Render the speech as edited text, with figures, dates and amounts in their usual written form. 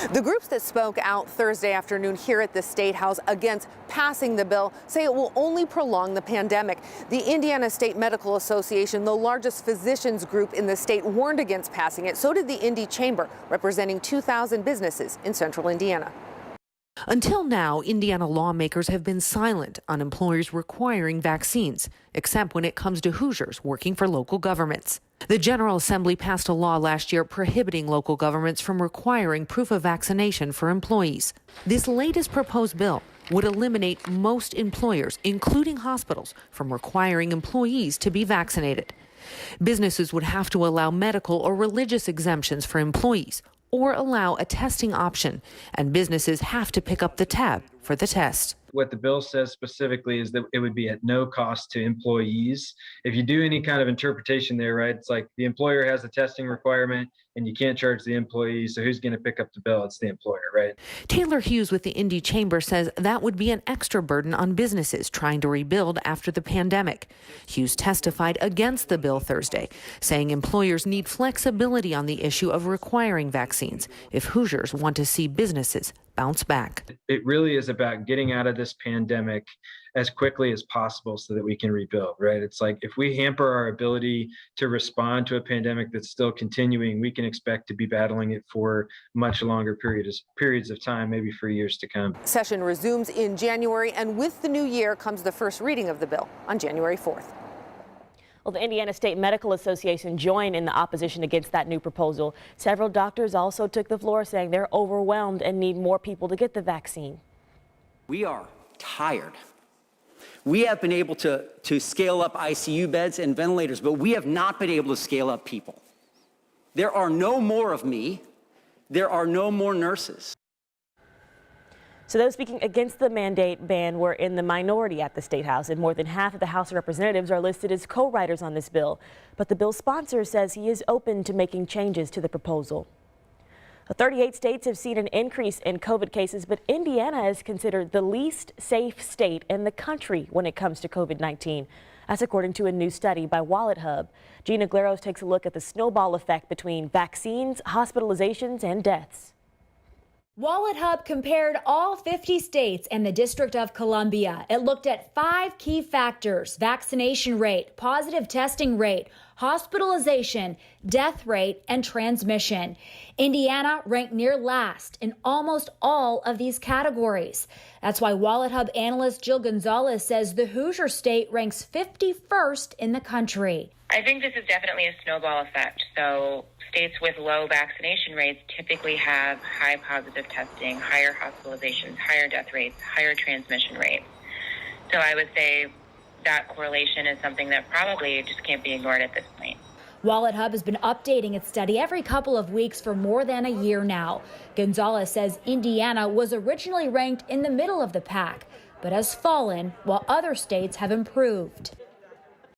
The groups that spoke out Thursday afternoon here at the State House against passing the bill say it will only prolong the pandemic. The Indiana State Medical Association, the largest physicians group in the state, warned against passing it. So did the Indy Chamber, representing 2,000 businesses in central Indiana. Until now, Indiana lawmakers have been silent on employers requiring vaccines, except when it comes to Hoosiers working for local governments. The General Assembly passed a law last year prohibiting local governments from requiring proof of vaccination for employees. This latest proposed bill would eliminate most employers, including hospitals, from requiring employees to be vaccinated. Businesses would have to allow medical or religious exemptions for employees, or allow a testing option, and businesses have to pick up the tab for the test. What the bill says specifically is that it would be at no cost to employees. If you do any kind of interpretation there, right, it's like the employer has a testing requirement and you can't charge the employee, so who's going to pick up the bill? It's the employer, right? Taylor Hughes with the Indy Chamber says that would be an extra burden on businesses trying to rebuild after the pandemic. Hughes testified against the bill Thursday, saying employers need flexibility on the issue of requiring vaccines if Hoosiers want to see businesses bounce back. It really is about getting out of this pandemic as quickly as possible so that we can rebuild, right? It's like if we hamper our ability to respond to a pandemic that's still continuing, we can expect to be battling it for much longer periods of time, maybe for years to come. Session resumes in January, and with the new year comes the first reading of the bill on January 4th. Well, the Indiana State Medical Association joined in the opposition against that new proposal. Several doctors also took the floor saying they're overwhelmed and need more people to get the vaccine. We are tired. We have been able to scale up ICU beds and ventilators, but we have not been able to scale up people. There are no more of me. There are no more nurses. So those speaking against the mandate ban were in the minority at the State House, and more than half of the House of Representatives are listed as co-writers on this bill. But the bill's sponsor says he is open to making changes to the proposal. 38 states have seen an increase in COVID cases, but Indiana is considered the least safe state in the country when it comes to COVID-19. That's according to a new study by WalletHub. Gina Glaros takes a look at the snowball effect between vaccines, hospitalizations, and deaths. WalletHub compared all 50 states and the District of Columbia. It looked at 5 key factors: vaccination rate, positive testing rate, hospitalization, death rate, and transmission. Indiana ranked near last in almost all of these categories. That's why WalletHub analyst Jill Gonzalez says the Hoosier state ranks 51st in the country. I think this is definitely a snowball effect. So states with low vaccination rates typically have high positive testing, higher hospitalizations, higher death rates, higher transmission rates. So I would say that correlation is something that probably just can't be ignored at this point. WalletHub has been updating its study every couple of weeks for more than a year now. Gonzalez says Indiana was originally ranked in the middle of the pack, but has fallen while other states have improved.